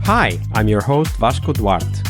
Hi, I'm your host Vasco Duarte.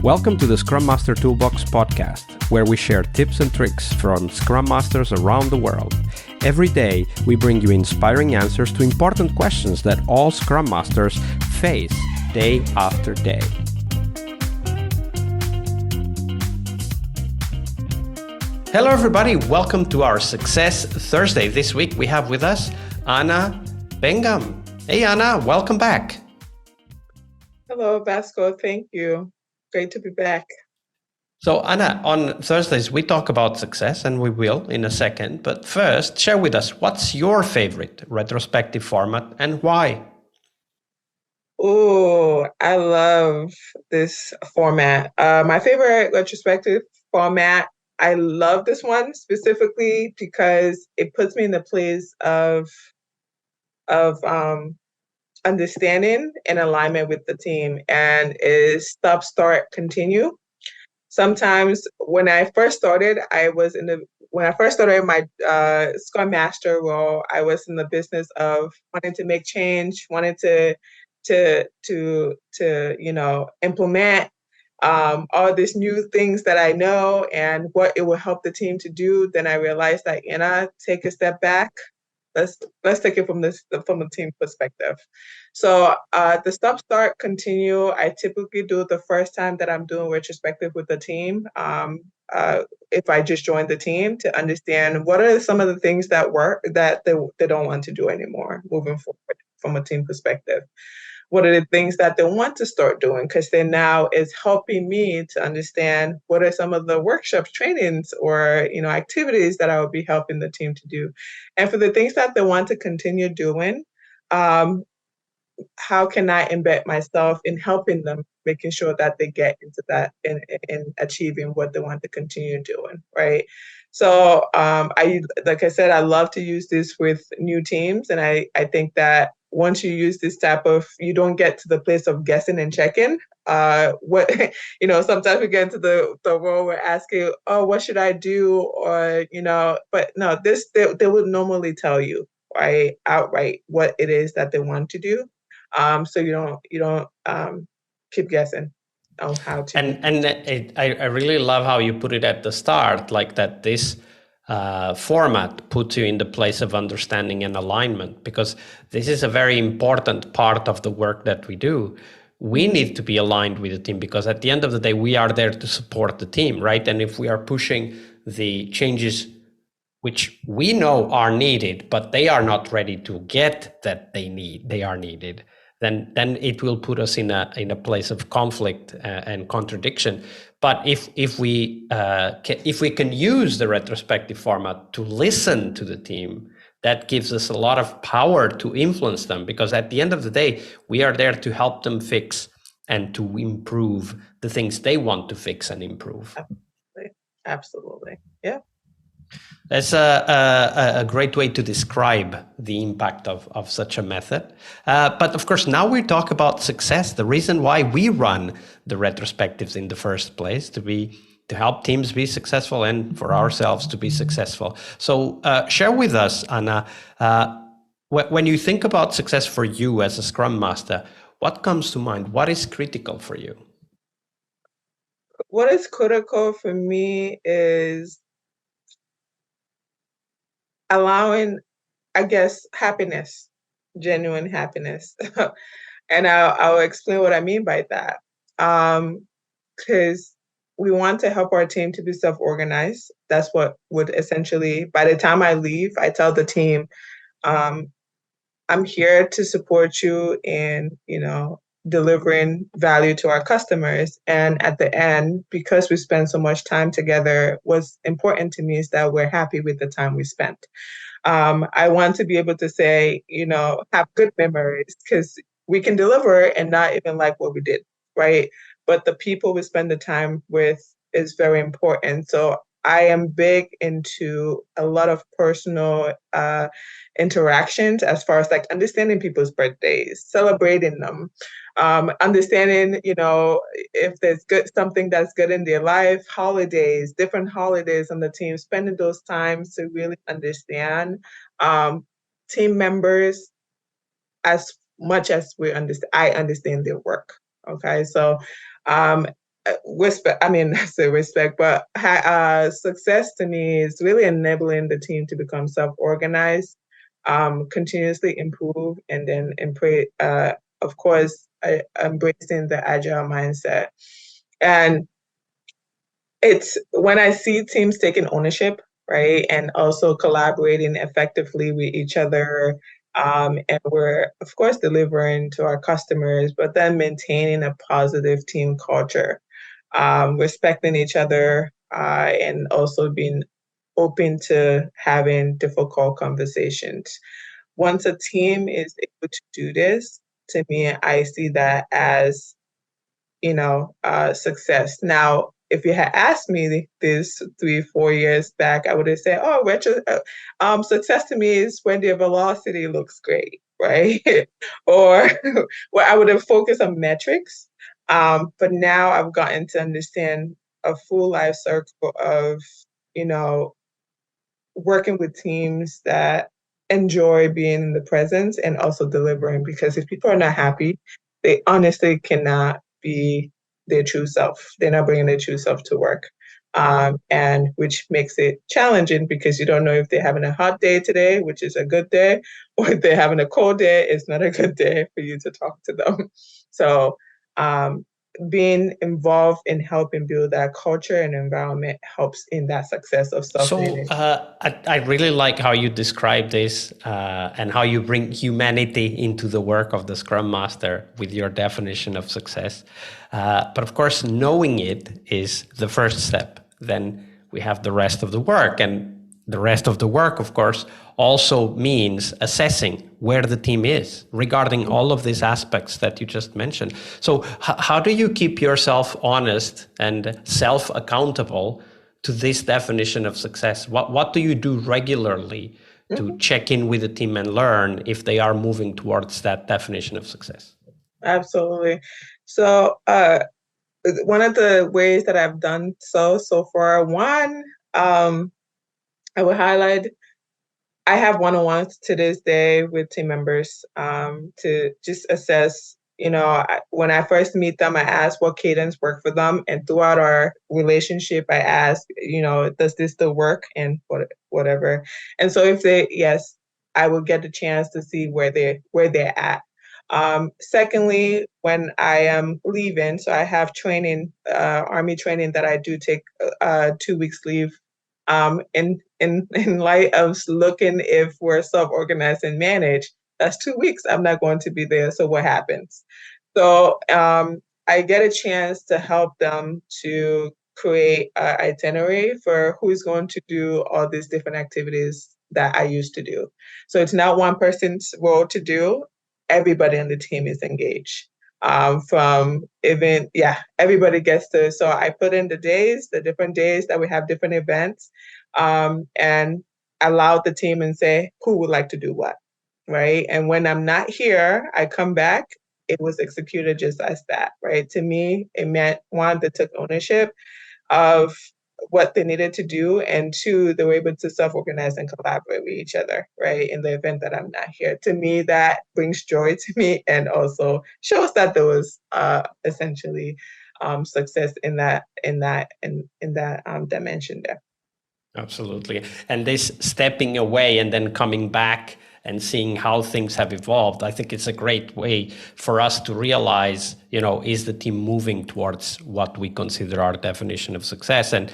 Welcome to the Scrum Master Toolbox podcast, where we share tips and tricks from Scrum Masters around the world. Every day, we bring you inspiring answers to important questions that all Scrum Masters face day after day. Hello everybody, welcome to our Success Thursday. This week we have with us Anna Mbengam. Hey Anna, welcome back. Hello, Vasco. Thank you. Great to be back. So Anna, on Thursdays we talk about success, and we will in a second. But first, share with us, what's your favorite retrospective format and why? Oh, I love this format. My favorite retrospective format, I love this one specifically because it puts me in the place of understanding and alignment with the team, and is stop, start, continue. Sometimes when I first started, when I first started my Scrum Master role, I was in the business of wanting to make change, wanting to implement all these new things that I know and what it will help the team to do. Then I realized that, take a step back. Let's take it from the team perspective. So the stop, start, continue, I typically do it the first time that I'm doing retrospective with the team. If I just joined the team, to understand what are some of the things that work that they don't want to do anymore moving forward from a team perspective. What are the things that they want to start doing? Because then now it's helping me to understand what are some of the workshops, trainings, or activities that I will be helping the team to do. And for the things that they want to continue doing, how can I embed myself in helping them, making sure that they get into that in achieving what they want to continue doing, right? So like I said, I love to use this with new teams, and I think that once you use this type of, you don't get to the place of guessing and checking. What sometimes we get into the role we're asking, oh, what should I do, or but no, they would normally tell you, right, outright what it is that they want to do. So you don't keep guessing on how to. I really love how you put it at the start, like that this format puts you in the place of understanding and alignment, because this is a very important part of the work that we do. We need to be aligned with the team, because at the end of the day, we are there to support the team, right? And if we are pushing the changes which we know are needed, but they are not ready to get that they are needed, then it will put us in a place of conflict and contradiction. But if we can use the retrospective format to listen to the team, that gives us a lot of power to influence them, because at the end of the day, we are there to help them fix and to improve the things they want to fix and improve. Absolutely. Yeah. That's a great way to describe the impact of such a method. But of course, now we talk about success, the reason why we run the retrospectives in the first place, to help teams be successful and for ourselves to be successful. So share with us, Anna, when you think about success for you as a Scrum Master, what comes to mind? What is critical for you? What is critical for me is allowing, I guess, happiness, genuine happiness. And I'll explain what I mean by that. Because we want to help our team to be self-organized. That's what would essentially, by the time I leave, I tell the team, I'm here to support you in, delivering value to our customers. And at the end, because we spend so much time together, what's important to me is that we're happy with the time we spent. I want to be able to say, have good memories, because we can deliver and not even like what we did, right? But the people we spend the time with is very important. So I am big into a lot of personal interactions, as far as like understanding people's birthdays, celebrating them, understanding, if there's something that's good in their life, holidays, different holidays on the team, spending those times to really understand team members as much as I understand their work. Okay, so um, respect. I mean, I say respect, but success to me is really enabling the team to become self-organized, continuously improve, and then of course, embracing the agile mindset. And it's when I see teams taking ownership, right, and also collaborating effectively with each other, and we're of course delivering to our customers, but then maintaining a positive team culture, respecting each other, and also being open to having difficult conversations. Once a team is able to do this, to me, I see that as success. Now, if you had asked me this 3, 4 years back, I would have said, "Oh, success to me is when the velocity looks great, right?" Or well, I would have focused on metrics. But now I've gotten to understand a full life circle of, you know, working with teams that enjoy being in the presence and also delivering. Because if people are not happy, they honestly cannot be their true self. They're not bringing their true self to work. And which makes it challenging because you don't know if they're having a hot day today, which is a good day, or if they're having a cold day, it's not a good day for you to talk to them. So um, being involved in helping build that culture and environment helps in that success of So softening. I really like how you describe this and how you bring humanity into the work of the Scrum Master with your definition of success. But of course, knowing it is the first step. Then we have the rest of the work. And the rest of the work, of course, also means assessing where the team is regarding all of these aspects that you just mentioned. So how do you keep yourself honest and self-accountable to this definition of success? What do you do regularly to Mhm. check in with the team and learn if they are moving towards that definition of success? Absolutely. So, one of the ways that I've done so far, one, I would highlight I have one-on-ones to this day with team members, to just assess. When I first meet them, I ask what cadence work for them, and throughout our relationship, I ask, does this still work, and whatever. And so, if yes, I will get the chance to see where they're at. Secondly, when I am leaving, so I have training, army training that I do take 2 weeks leave, in light of looking if we're self-organized and managed, that's 2 weeks. I'm not going to be there. So what happens? So I get a chance to help them to create an itinerary for who's going to do all these different activities that I used to do. So it's not one person's role to do. Everybody on the team is engaged. From event, yeah, everybody gets to. So I put in the different days that we have different events, and allow the team and say who would like to do what, right? And when I'm not here, I come back. It was executed just as that, right? To me, it meant one, that took ownership of what they needed to do, and two, they were able to self-organize and collaborate with each other, right? In the event that I'm not here. To me, that brings joy to me and also shows that there was essentially success in that dimension there. Absolutely. And this stepping away and then coming back and seeing how things have evolved, I think it's a great way for us to realize, is the team moving towards what we consider our definition of success? And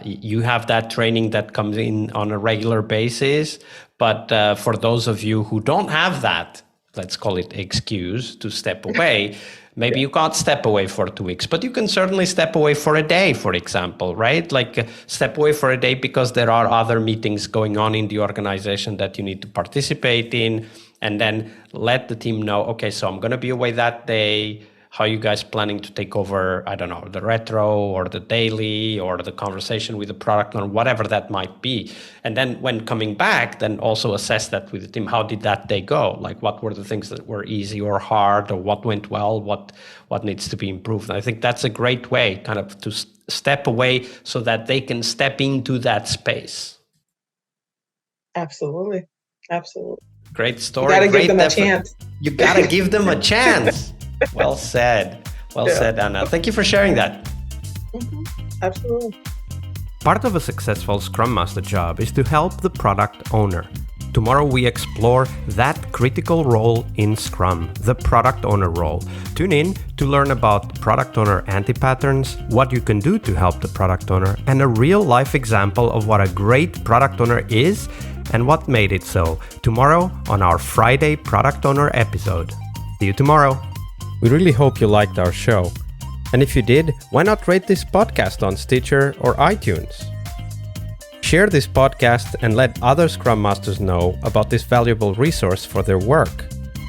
you have that training that comes in on a regular basis. But for those of you who don't have that, let's call it excuse to step away. Maybe you can't step away for 2 weeks, but you can certainly step away for a day, for example, right? Like step away for a day because there are other meetings going on in the organization that you need to participate in, and then let the team know, okay, so I'm going to be away that day. How are you guys planning to take over, I don't know, the retro or the daily or the conversation with the product owner, whatever that might be. And then when coming back, then also assess that with the team. How did that day go? Like what were the things that were easy or hard, or what went well, what needs to be improved? And I think that's a great way kind of to step away so that they can step into that space. Absolutely. Absolutely. Great story. You gotta Great give them a chance. You gotta give them a chance. Well said. Well said, Anna. Thank you for sharing that. Absolutely. Part of a successful Scrum Master job is to help the product owner. Tomorrow we explore that critical role in Scrum, the product owner role. Tune in to learn about product owner anti-patterns, what you can do to help the product owner, and a real-life example of what a great product owner is and what made it so. Tomorrow on our Friday Product Owner episode. See you tomorrow. We really hope you liked our show. And if you did, why not rate this podcast on Stitcher or iTunes? Share this podcast and let other Scrum Masters know about this valuable resource for their work.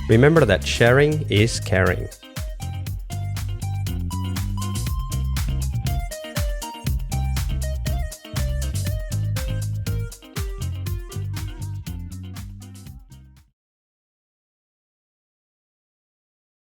Remember that sharing is caring.